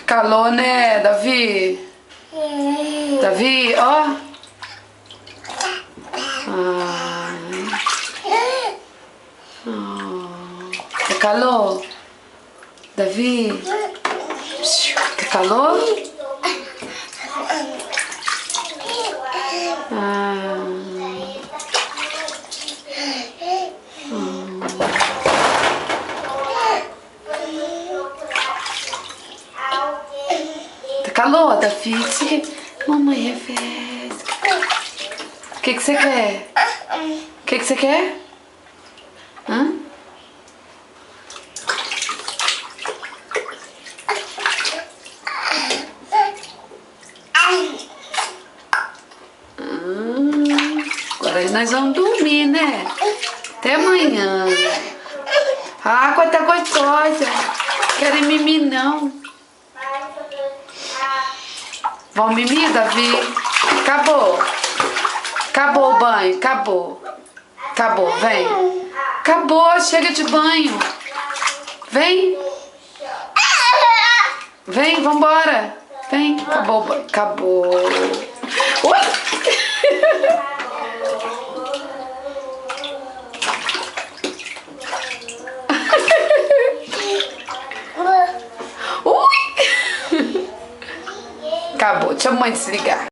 Calor, né, Davi? Davi, ó. Tá calor? Davi? Tá calor? Tá calor, Davi? Mamãe refresca. O que você quer? O que você quer? Hã? Agora nós vamos dormir, né? Até amanhã. A água tá gostosa. Querem mimir, não. Vão mimir, Davi? Acabou. Acabou o banho, acabou. Acabou, vem. Acabou, chega de banho. Vem. Vem, vambora. Vem, acabou o banho. Acabou. Ui! Ui! Acabou, deixa a mãe desligar.